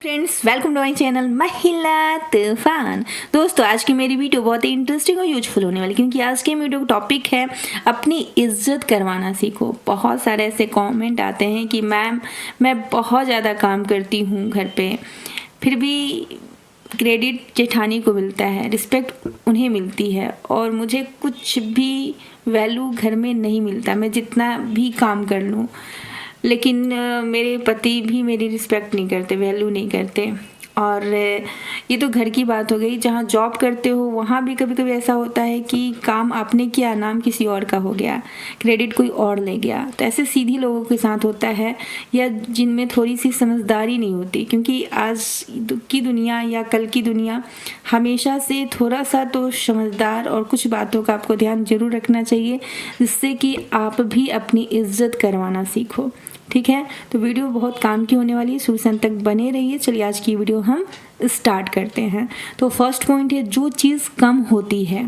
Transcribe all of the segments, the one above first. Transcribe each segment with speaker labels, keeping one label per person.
Speaker 1: Friends, welcome to my channel Mahila Toofan. दोस्तों, आज की मेरी वीडियो बहुत ही इंटरेस्टिंग और यूजफुल होने वाली, क्योंकि आज की वीडियो का टॉपिक है अपनी इज्जत करवाना सीखो। बहुत सारे ऐसे कमेंट आते हैं कि मैम मैं बहुत ज़्यादा काम करती हूँ घर पे, फिर भी क्रेडिट जेठानी को मिलता है, रिस्पेक्ट उन्हें मिलती है और मुझे कुछ भी वैल्यू घर में नहीं मिलता, मैं जितना भी काम कर लूँ। लेकिन मेरे पति भी मेरी रिस्पेक्ट नहीं करते, वैल्यू नहीं करते। और ये तो घर की बात हो गई। जहाँ जॉब करते हो वहाँ भी कभी कभी ऐसा होता है कि काम आपने किया, नाम किसी और का हो गया, क्रेडिट कोई और ले गया। तो ऐसे सीधी लोगों के साथ होता है, या जिनमें थोड़ी सी समझदारी नहीं होती, क्योंकि आज की दुनिया या कल की दुनिया हमेशा से थोड़ा सा तो समझदार, और कुछ बातों का आपको ध्यान जरूर रखना चाहिए, जिससे कि आप भी अपनी इज्जत करवाना सीखो। ठीक है, तो वीडियो बहुत काम की होने वाली है, शुरू से अंत तक बने रहिए। चलिए आज की वीडियो हम स्टार्ट करते हैं। तो फर्स्ट पॉइंट है, जो चीज़ कम होती है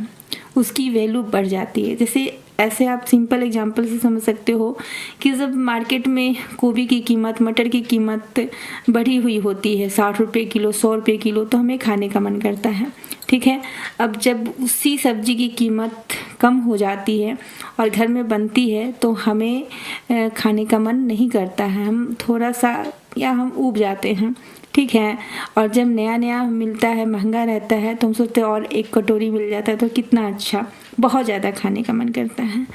Speaker 1: उसकी वैल्यू बढ़ जाती है। जैसे ऐसे आप सिंपल एग्जांपल से समझ सकते हो कि जब मार्केट में गोभी की कीमत, मटर की कीमत बढ़ी हुई होती है 60 रुपये किलो, 100 रुपये किलो, तो हमें खाने का मन करता है। ठीक है, अब जब उसी सब्जी की कीमत कम हो जाती है और घर में बनती है तो हमें खाने का मन नहीं करता है, हम थोड़ा सा या हम ऊब जाते हैं। ठीक है, और जब नया नया मिलता है, महंगा रहता है, तो हम सोचते हैं और एक कटोरी मिल जाता है तो कितना अच्छा, बहुत ज़्यादा खाने का मन करता है।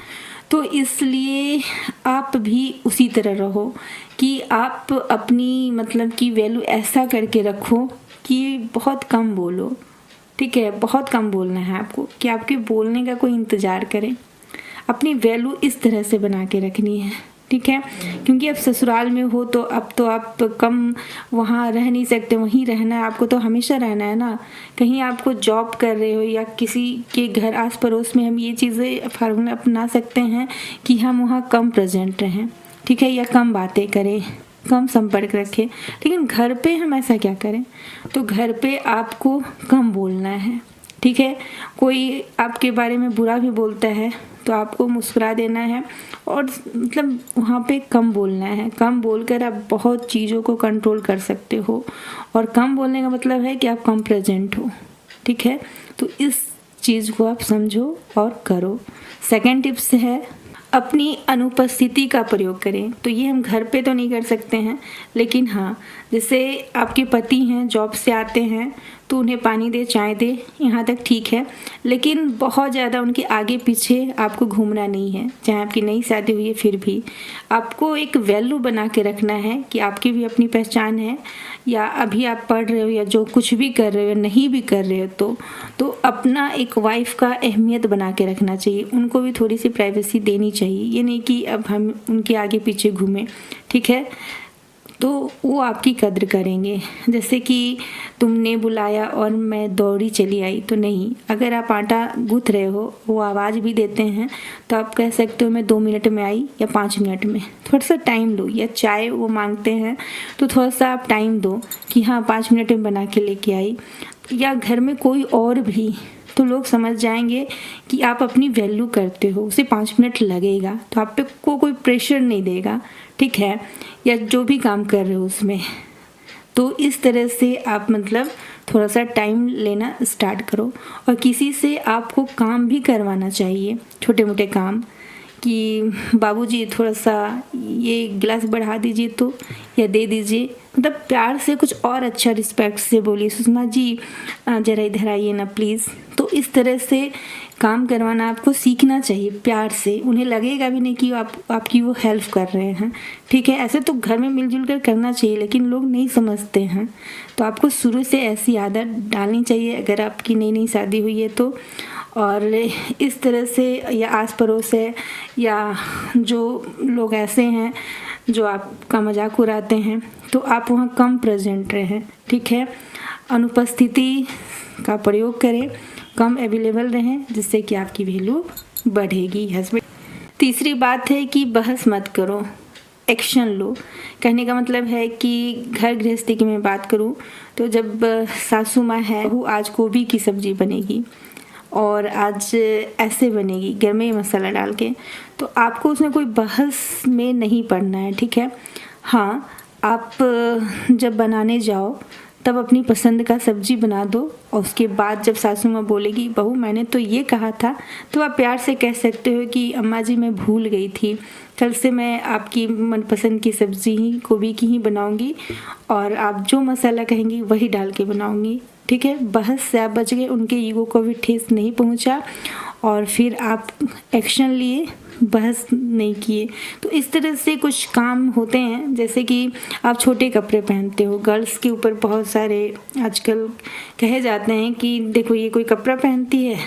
Speaker 1: तो इसलिए आप भी उसी तरह रहो कि आप अपनी मतलब की वैल्यू ऐसा करके रखो कि बहुत कम बोलो। ठीक है, बहुत कम बोलना है आपको, कि आपके बोलने का कोई इंतज़ार करे। अपनी वैल्यू इस तरह से बना के रखनी है। ठीक है, क्योंकि अब ससुराल में हो तो अब तो आप कम वहाँ रह नहीं सकते, वहीं रहना है आपको, तो हमेशा रहना है ना। कहीं आपको जॉब कर रहे हो या किसी के घर आस पड़ोस में, हम ये चीज़ें फार्मूला अपना सकते हैं कि हम वहाँ कम प्रेजेंट रहें। ठीक है, या कम बातें करें, कम संपर्क रखें। लेकिन घर पे हम ऐसा क्या करें? तो घर पे आपको कम बोलना है। ठीक है, कोई आपके बारे में बुरा भी बोलता है तो आपको मुस्कुरा देना है, और मतलब वहाँ पे कम बोलना है। कम बोलकर आप बहुत चीज़ों को कंट्रोल कर सकते हो, और कम बोलने का मतलब है कि आप कम प्रेजेंट हो। ठीक है, तो इस चीज़ को आप समझो और करो। सेकंड टिप्स है, अपनी अनुपस्थिति का प्रयोग करें। तो ये हम घर पे तो नहीं कर सकते हैं, लेकिन हाँ, जैसे आपके पति हैं, जॉब से आते हैं तो उन्हें पानी दे, चाय दे, यहाँ तक ठीक है। लेकिन बहुत ज़्यादा उनके आगे पीछे आपको घूमना नहीं है। चाहे आपकी नई शादी हुई है, फिर भी आपको एक वैल्यू बना के रखना है कि आपकी भी अपनी पहचान है। या अभी आप पढ़ रहे हो या जो कुछ भी कर रहे हो, नहीं भी कर रहे हो, तो अपना एक वाइफ का अहमियत बना के रखना चाहिए। उनको भी थोड़ी सी प्राइवेसी देनी चाहिए। ये नहीं कि अब हम उनके आगे पीछे घूमें। ठीक है, तो वो आपकी कद्र करेंगे। जैसे कि तुमने बुलाया और मैं दौड़ी चली आई, तो नहीं। अगर आप आटा गूँथ रहे हो, वो आवाज़ भी देते हैं, तो आप कह सकते हो मैं 2 मिनट में आई या 5 मिनट में। थोड़ा सा टाइम लो। या चाय वो मांगते हैं तो थोड़ा सा आप टाइम दो कि हाँ 5 मिनट में बना के लेके आई। या घर में कोई और भी, तो लोग समझ जाएंगे कि आप अपनी वैल्यू करते हो। उसे 5 मिनट लगेगा तो आप पे कोई प्रेशर नहीं देगा। ठीक है, या जो भी काम कर रहे हो उसमें। तो इस तरह से आप मतलब थोड़ा सा टाइम लेना स्टार्ट करो। और किसी से आपको काम भी करवाना चाहिए, छोटे मोटे काम, कि बाबूजी थोड़ा सा ये गिलास बढ़ा दीजिए तो, या दे दीजिए। मतलब प्यार से कुछ और अच्छा रिस्पेक्ट से बोलिए, सुषमा जी ज़रा इधर आइए ना प्लीज़। तो इस तरह से काम करवाना आपको सीखना चाहिए, प्यार से। उन्हें लगेगा भी नहीं कि आपकी वो हेल्प कर रहे हैं। ठीक है, ऐसे तो घर में मिलजुल कर करना चाहिए, लेकिन लोग नहीं समझते हैं। तो आपको शुरू से ऐसी आदत डालनी चाहिए अगर आपकी नई नई शादी हुई है तो। और इस तरह से, या आस पड़ोस है, या जो लोग ऐसे हैं जो आपका मजाक उड़ाते हैं, तो आप वहाँ कम प्रेजेंट रहें। ठीक है, अनुपस्थिति का प्रयोग करें, कम अवेलेबल रहें, जिससे कि आपकी वैल्यू बढ़ेगी हस्बैंड। तीसरी बात है कि बहस मत करो, एक्शन लो। कहने का मतलब है कि घर गृहस्थी की मैं बात करूं तो जब सासू माँ है, वो आज गोभी की सब्जी बनेगी और आज ऐसे बनेगी घर में मसाला डाल के, तो आपको उसमें कोई बहस में नहीं पड़ना है। ठीक है, हाँ, आप जब बनाने जाओ तब अपनी पसंद का सब्जी बना दो और उसके बाद जब सासू माँ बोलेगी बहू मैंने तो ये कहा था, तो आप प्यार से कह सकते हो कि अम्मा जी मैं भूल गई थी, कल से मैं आपकी मनपसंद की सब्जी ही गोभी की ही बनाऊंगी और आप जो मसाला कहेंगी वही डाल के बनाऊंगी। ठीक है, बहस से आप बच गए, उनके ईगो को भी ठेस नहीं पहुंचा और फिर आप एक्शन लिए, बहस नहीं किए। तो इस तरह से कुछ काम होते हैं, जैसे कि आप छोटे कपड़े पहनते हो, गर्ल्स के ऊपर बहुत सारे आजकल कहे जाते हैं कि देखो ये कोई कपड़ा पहनती है,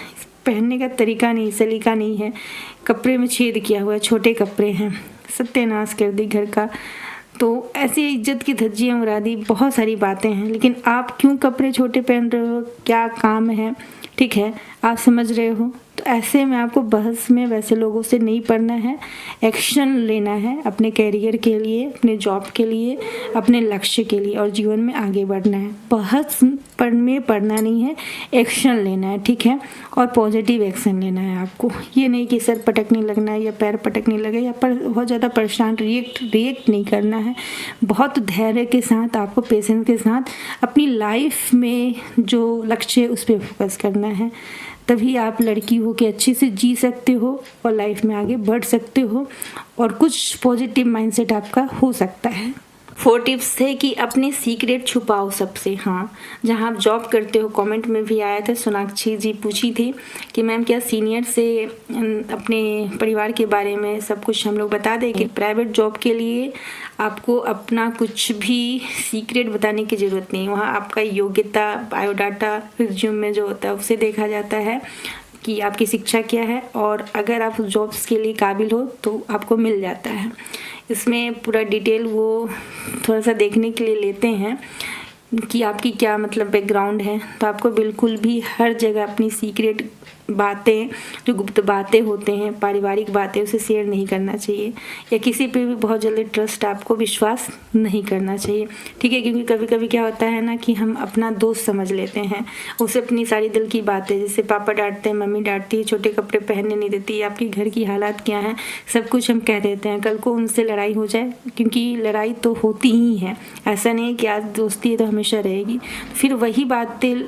Speaker 1: पहनने का तरीका नहीं, सलीका नहीं है, कपड़े में छेद किया हुआ है, छोटे कपड़े हैं, सत्यानाश कर दी घर का। तो ऐसी इज्जत की धज्जियाँ उड़ा दी, बहुत सारी बातें हैं। लेकिन आप क्यों कपड़े छोटे पहन रहे हो, क्या काम है, ठीक है, आप समझ रहे हो। तो ऐसे में आपको बहस में वैसे लोगों से नहीं पढ़ना है, एक्शन लेना है अपने कैरियर के लिए, अपने जॉब के लिए, अपने लक्ष्य के लिए और जीवन में आगे बढ़ना है। बहस में पढ़ना नहीं है, एक्शन लेना है, ठीक है, और पॉजिटिव एक्शन लेना है आपको। ये नहीं कि सर पटकने लगना है या पैर पटकने लगे या बहुत ज़्यादा परेशान रिएक्ट नहीं करना है। बहुत धैर्य के साथ आपको, पेशेंस के साथ अपनी लाइफ में जो लक्ष्य है उस पर फोकस करना है, तभी आप लड़की हो के अच्छे से जी सकते हो और लाइफ में आगे बढ़ सकते हो और कुछ पॉजिटिव माइंडसेट आपका हो सकता है। 4 टिप्स है कि अपने सीक्रेट छुपाओ सबसे। हाँ, जहाँ आप जॉब करते हो, कमेंट में भी आया था, सोनाक्षी जी पूछी थी कि मैम क्या सीनियर से अपने परिवार के बारे में सब कुछ हम लोग बता दें कि प्राइवेट जॉब के लिए आपको अपना कुछ भी सीक्रेट बताने की ज़रूरत नहीं। वहाँ आपका योग्यता, बायोडाटा, रिज्यूम में जो होता है उसे देखा जाता है कि आपकी शिक्षा क्या है और अगर आप जॉब्स के लिए काबिल हो तो आपको मिल जाता है। इसमें पूरा डिटेल वो थोड़ा सा देखने के लिए लेते हैं कि आपकी क्या मतलब बैकग्राउंड है। तो आपको बिल्कुल भी हर जगह अपनी सीक्रेट बातें, जो गुप्त बातें होते हैं, पारिवारिक बातें, उसे शेयर नहीं करना चाहिए या किसी पे भी बहुत जल्दी ट्रस्ट, आपको विश्वास नहीं करना चाहिए, ठीक है। क्योंकि कभी कभी क्या होता है ना कि हम अपना दोस्त समझ लेते हैं, उसे अपनी सारी दिल की बातें, जैसे पापा डांटते हैं, मम्मी डांटती है, छोटे कपड़े पहनने नहीं देती, आपके घर की हालात क्या है, सब कुछ हम कह देते हैं। कल को उनसे लड़ाई हो जाए, क्योंकि लड़ाई तो होती ही है, ऐसा नहीं है कि आज दोस्ती है तो हमेशा रहेगी, फिर वही बातें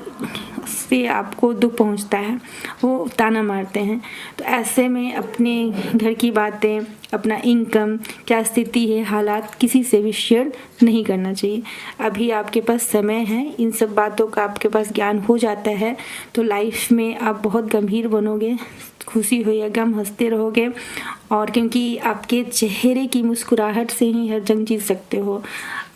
Speaker 1: से आपको दुख पहुंचता है, वो ताना मारते हैं। तो ऐसे में अपने घर की बातें, अपना इनकम, क्या स्थिति है, हालात किसी से भी शेयर नहीं करना चाहिए। अभी आपके पास समय है, इन सब बातों का आपके पास ज्ञान हो जाता है तो लाइफ में आप बहुत गंभीर बनोगे, खुशी हो या गम हंसते रहोगे, और क्योंकि आपके चेहरे की मुस्कुराहट से ही हर जंग जीत सकते हो।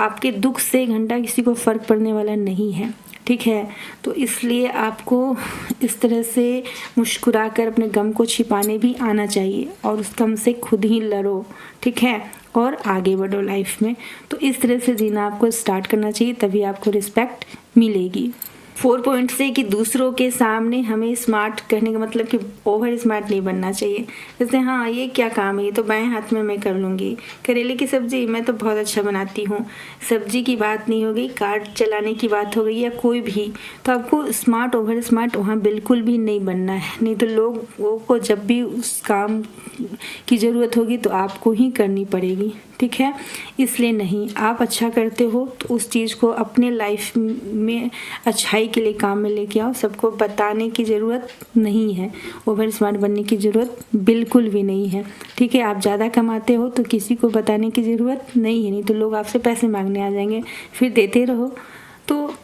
Speaker 1: आपके दुख से एक घंटा किसी को फ़र्क पड़ने वाला नहीं है, ठीक है। तो इसलिए आपको इस तरह से मुस्कुरा कर अपने गम को छिपाने भी आना चाहिए और उस गम से खुद ही लड़ो, ठीक है, और आगे बढ़ो लाइफ में। तो इस तरह से जीना आपको स्टार्ट करना चाहिए, तभी आपको रिस्पेक्ट मिलेगी। 4 पॉइंट से कि दूसरों के सामने हमें स्मार्ट कहने का मतलब कि ओवर स्मार्ट नहीं बनना चाहिए। जैसे हाँ ये क्या काम है, ये तो बाएं हाथ में मैं कर लूँगी, करेले की सब्ज़ी मैं तो बहुत अच्छा बनाती हूँ, सब्जी की बात नहीं हो गई, कार चलाने की बात हो गई या कोई भी, तो आपको स्मार्ट ओवर स्मार्ट वहाँ बिल्कुल भी नहीं बनना है। नहीं तो लोगों को जब भी उस काम की ज़रूरत होगी तो आपको ही करनी पड़ेगी, ठीक है। इसलिए नहीं, आप अच्छा करते हो तो उस चीज़ को अपने लाइफ में अच्छाई के लिए काम में लेके आओ। सबको बताने की ज़रूरत नहीं है, ओवर स्मार्ट बनने की ज़रूरत बिल्कुल भी नहीं है, ठीक है। आप ज़्यादा कमाते हो तो किसी को बताने की ज़रूरत नहीं है, नहीं तो लोग आपसे पैसे मांगने आ जाएंगे, फिर देते रहो। तो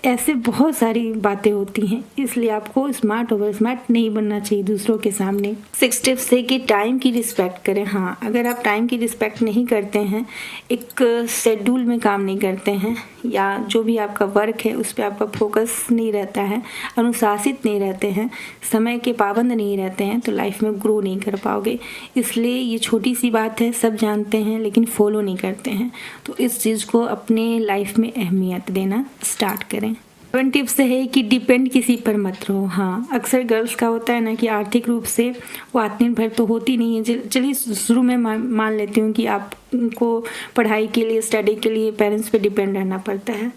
Speaker 1: ऐसे बहुत सारी बातें होती हैं, इसलिए आपको स्मार्ट ओवर स्मार्ट नहीं बनना चाहिए दूसरों के सामने। 6 टिप्स है कि टाइम की रिस्पेक्ट करें। हाँ, अगर आप टाइम की रिस्पेक्ट नहीं करते हैं, एक शेड्यूल में काम नहीं करते हैं या जो भी आपका वर्क है उस पर आपका फोकस नहीं रहता है, अनुशासित नहीं रहते हैं, समय के पाबंद नहीं रहते हैं, तो लाइफ में ग्रो नहीं कर पाओगे। इसलिए ये छोटी सी बात है, सब जानते हैं लेकिन फॉलो नहीं करते हैं। तो इस चीज़ को अपने लाइफ में अहमियत देना स्टार्ट करें। 7 टिप्स है कि डिपेंड किसी पर मत रहो। हाँ, अक्सर गर्ल्स का होता है ना कि आर्थिक रूप से वो आत्मनिर्भर तो होती नहीं है। चलिए शुरू में मान लेती हूँ कि आप को पढ़ाई के लिए, स्टडी के लिए पेरेंट्स पे डिपेंड रहना पड़ता है।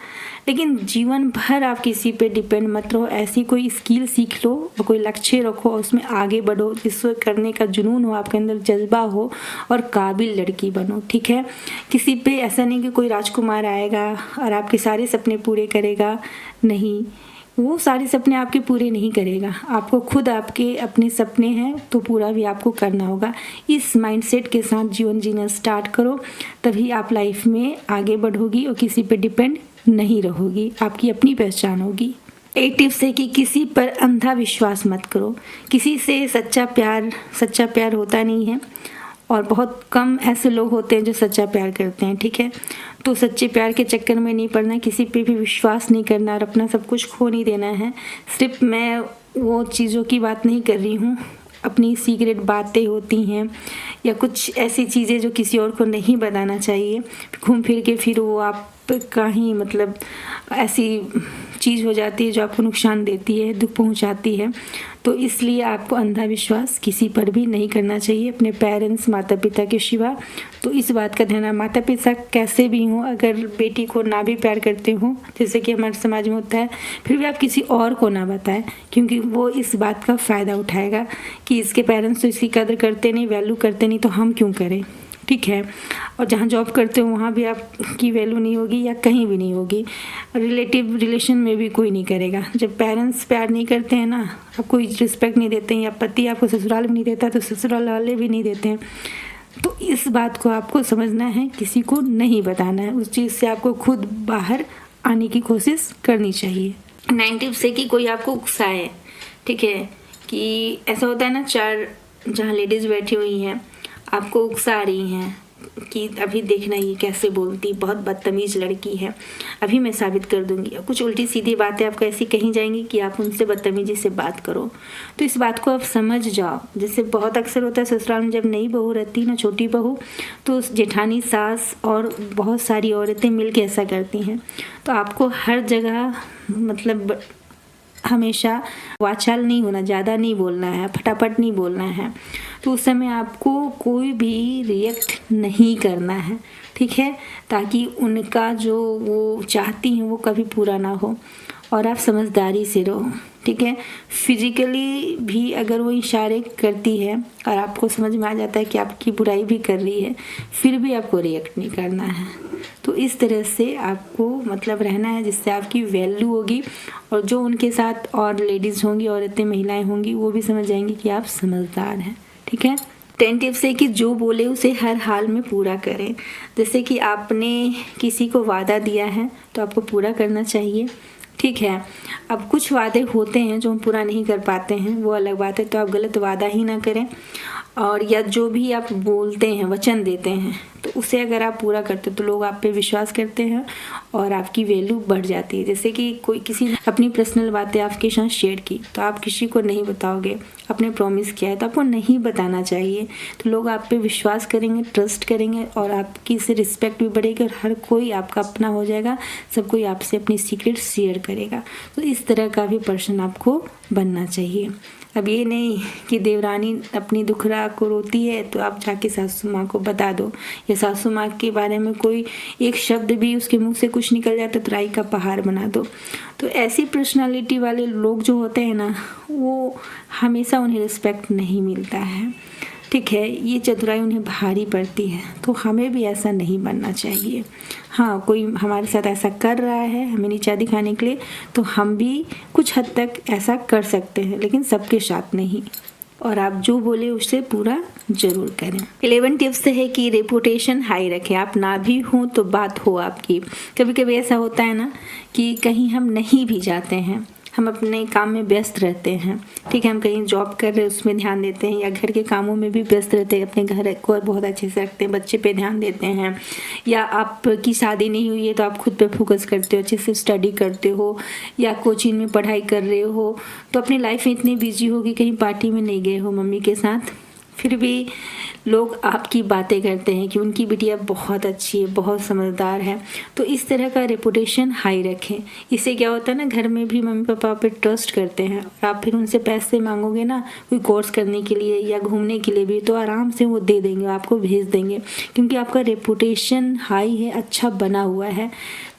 Speaker 1: लेकिन जीवन भर आप किसी पे डिपेंड मत रहो। ऐसी कोई स्किल सीख लो और कोई लक्ष्य रखो और उसमें आगे बढ़ो, जिसको करने का जुनून हो, आपके अंदर जज्बा हो और काबिल लड़की बनो। ठीक है, किसी पे ऐसा नहीं कि कोई राजकुमार आएगा और आपके सारे सपने पूरे करेगा। नहीं, वो सारे सपने आपके पूरे नहीं करेगा। आपको खुद आपके अपने सपने हैं तो पूरा भी आपको करना होगा। इस माइंडसेट के साथ जीवन जीना स्टार्ट करो, तभी आप लाइफ में आगे बढ़ोगी और किसी पे डिपेंड नहीं रहोगी। आपकी अपनी पहचान होगी। एक टिप्स है कि किसी पर अंधा विश्वास मत करो। किसी से सच्चा प्यार होता नहीं है और बहुत कम ऐसे लोग होते हैं जो सच्चा प्यार करते हैं। ठीक है, तो सच्चे प्यार के चक्कर में नहीं पड़ना, किसी पे भी विश्वास नहीं करना और अपना सब कुछ खो नहीं देना है। सिर्फ मैं वो चीज़ों की बात नहीं कर रही हूँ, अपनी सीक्रेट बातें होती हैं या कुछ ऐसी चीज़ें जो किसी और को नहीं बताना चाहिए, घूम फिर के फिर वो आप कहीं मतलब ऐसी चीज़ हो जाती है जो आपको नुकसान देती है, दुख पहुंचाती है। तो इसलिए आपको अंधा विश्वास किसी पर भी नहीं करना चाहिए, अपने पेरेंट्स, माता पिता के सिवा। तो इस बात का ध्यान, माता पिता कैसे भी हों, अगर बेटी को ना भी प्यार करते हो, जैसे कि हमारे समाज में होता है, फिर भी आप किसी और को ना बताएं, क्योंकि वो इस बात का फ़ायदा उठाएगा कि इसके पेरेंट्स तो इसकी कदर करते नहीं, वैल्यू करते नहीं, तो हम क्यों करें। ठीक है, और जहाँ जॉब करते हो वहाँ भी आपकी वैल्यू नहीं होगी या कहीं भी नहीं होगी। रिलेशन में भी कोई नहीं करेगा। जब पेरेंट्स प्यार नहीं करते हैं ना, आपको रिस्पेक्ट नहीं देते हैं, या पति आपको ससुराल में नहीं देता तो ससुराल वाले भी नहीं देते हैं। तो इस बात को आपको समझना है, किसी को नहीं बताना है। उस चीज़ से आपको खुद बाहर आने की कोशिश करनी चाहिए। 9 टिप्स है कि कोई आपको उकसाए। ठीक है, कि ऐसा होता है ना, 4 जहाँ लेडीज़ बैठी हुई हैं, आपको उकसा रही हैं कि अभी देखना ये कैसे बोलती, बहुत बदतमीज़ लड़की है, अभी मैं साबित कर दूंगी। कुछ उल्टी सीधी बातें आपको ऐसी कही जाएंगी कि आप उनसे बदतमीजी से बात करो। तो इस बात को आप समझ जाओ। जैसे बहुत अक्सर होता है ससुराल में, जब नई बहू रहती ना, छोटी बहू, तो जेठानी, सास और बहुत सारी औरतें मिल के ऐसा करती हैं। तो आपको हर जगह मतलब हमेशा वाचाल नहीं होना, ज़्यादा नहीं बोलना है, फटाफट नहीं बोलना है। तो उस समय आपको कोई भी रिएक्ट नहीं करना है। ठीक है, ताकि उनका जो वो चाहती हैं वो कभी पूरा ना हो, और आप समझदारी से रहो। ठीक है, फिजिकली भी अगर वो इशारे करती है और आपको समझ में आ जाता है कि आपकी बुराई भी कर रही है, फिर भी आपको रिएक्ट नहीं करना है। तो इस तरह से आपको मतलब रहना है, जिससे आपकी वैल्यू होगी, और जो उनके साथ और लेडीज़ होंगी, औरतें, महिलाएं होंगी, वो भी समझ जाएंगी कि आप समझदार हैं। ठीक है, 10 टिप्स है कि जो बोले उसे हर हाल में पूरा करें। जैसे कि आपने किसी को वादा दिया है तो आपको पूरा करना चाहिए। ठीक है, अब कुछ वादे होते हैं जो हम पूरा नहीं कर पाते हैं, वो अलग बात है। तो आप गलत वादा ही ना करें, और या जो भी आप बोलते हैं, वचन देते हैं, तो उसे अगर आप पूरा करते तो लोग आप पे विश्वास करते हैं और आपकी वैल्यू बढ़ जाती है। जैसे कि कोई किसी ने अपनी पर्सनल बातें आपके साथ शेयर की, तो आप किसी को नहीं बताओगे, आपने प्रॉमिस किया है तो आपको नहीं बताना चाहिए। तो लोग आप पे विश्वास करेंगे, ट्रस्ट करेंगे, और आपकी से रिस्पेक्ट भी बढ़ेगी, और हर कोई आपका अपना हो जाएगा, सब कोई आपसे अपनी सीक्रेट शेयर करेगा। तो इस तरह का भी पर्सन आपको बनना चाहिए। अब ये नहीं कि देवरानी अपनी दुखरा को रोती है तो आप जाके सासू माँ को बता दो, या सासू माँ के बारे में कोई एक शब्द भी उसके मुंह से कुछ निकल जाता तो राई का पहाड़ बना दो। तो ऐसी पर्सनालिटी वाले लोग जो होते हैं ना, वो हमेशा उन्हें रिस्पेक्ट नहीं मिलता है। ठीक है, ये चतुराई उन्हें भारी पड़ती है। तो हमें भी ऐसा नहीं बनना चाहिए। हाँ, कोई हमारे साथ ऐसा कर रहा है हमें नीचा दिखाने के लिए, तो हम भी कुछ हद तक ऐसा कर सकते हैं, लेकिन सबके साथ नहीं। और आप जो बोले उससे पूरा जरूर करें। 11 टिप्स है कि रेपुटेशन हाई रखें। आप ना भी हो तो बात हो आपकी। कभी कभी ऐसा होता है ना कि कहीं हम नहीं भी जाते हैं, हम अपने काम में व्यस्त रहते हैं। ठीक है, हम कहीं जॉब कर रहे हैं उसमें ध्यान देते हैं, या घर के कामों में भी व्यस्त रहते हैं, अपने घर को बहुत अच्छे से रखते हैं, बच्चे पे ध्यान देते हैं, या आपकी शादी नहीं हुई है तो आप खुद पे फोकस करते हो, अच्छे से स्टडी करते हो, या कोचिंग में पढ़ाई कर रहे हो, तो अपनी लाइफ में इतनी बिजी हो कि कहीं पार्टी में नहीं गए हो मम्मी के साथ, फिर भी लोग आपकी बातें करते हैं कि उनकी बिटिया बहुत अच्छी है, बहुत समझदार है। तो इस तरह का रेपुटेशन हाई रखें। इससे क्या होता है ना, घर में भी मम्मी पापा पे ट्रस्ट करते हैं। और आप फिर उनसे पैसे मांगोगे ना कोई कोर्स करने के लिए या घूमने के लिए भी, तो आराम से वो दे देंगे, आपको भेज देंगे, क्योंकि आपका रेपुटेशन हाई है, अच्छा बना हुआ है।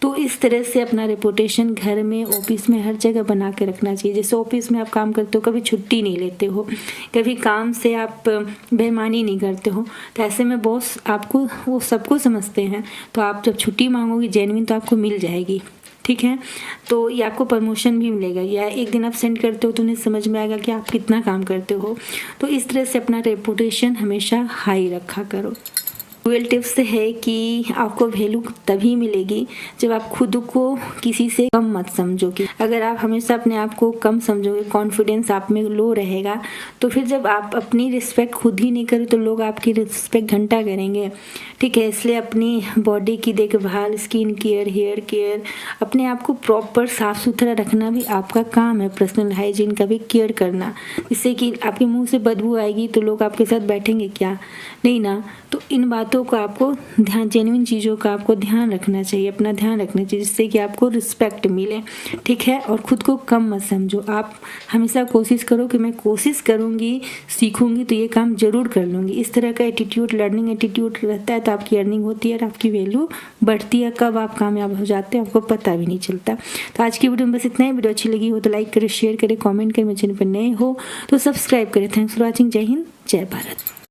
Speaker 1: तो इस तरह से अपना रेपुटेशन घर में, ऑफिस में, हर जगह बना के रखना चाहिए। जैसे ऑफिस में आप काम करते हो, कभी छुट्टी नहीं लेते हो, कभी काम से आप बेईमानी नहीं करते हो, तो ऐसे में बॉस आपको, वो सबको समझते हैं। तो आप जब छुट्टी मांगोगे जेन्युइन, तो आपको मिल जाएगी, ठीक है। तो ये आपको प्रमोशन भी मिलेगा, या एक दिन एब्सेंट करते हो तो उन्हें समझ में आएगा कि आप कितना काम करते हो। तो इस तरह से अपना रेपुटेशन हमेशा हाई रखा करो। ट्वेल्व टिप्स है कि आपको वैल्यू तभी मिलेगी जब आप खुद को किसी से कम मत समझोगे। अगर आप हमेशा अपने आप को कम समझोगे, कॉन्फिडेंस आप में लो रहेगा, तो फिर जब आप अपनी रिस्पेक्ट खुद ही नहीं करो तो लोग आपकी रिस्पेक्ट घंटा करेंगे, ठीक है। इसलिए अपनी बॉडी की देखभाल, स्किन केयर, हेयर केयर, अपने आप को प्रॉपर साफ सुथरा रखना भी आपका काम है। पर्सनल हाइजीन का भी केयर करना, जिससे कि आपके मुंह से बदबू आएगी तो लोग आपके साथ बैठेंगे क्या, नहीं ना। तो इन बातों को आपको ध्यान, जेन्युइन चीज़ों का आपको ध्यान रखना चाहिए, अपना ध्यान रखना चाहिए, जिससे कि आपको रिस्पेक्ट मिले, ठीक है। और खुद को कम मत समझो। आप हमेशा कोशिश करो कि मैं कोशिश करूँगी, सीखूंगी तो ये काम जरूर कर लूँगी। इस तरह का एटीट्यूड, लर्निंग एटीट्यूड रहता है तो आपकी अर्निंग होती है और आपकी वैल्यू बढ़ती है। कब आप कामयाब हो जाते हैं आपको पता भी नहीं चलता। तो आज की वीडियो में बस इतना ही। वीडियो अच्छी लगी हो तो लाइक करें, शेयर करें, कमेंट करें। मेरे चैनल पर नए हो तो सब्सक्राइब करें। Thanks for watching. जय हिंद, जय भारत।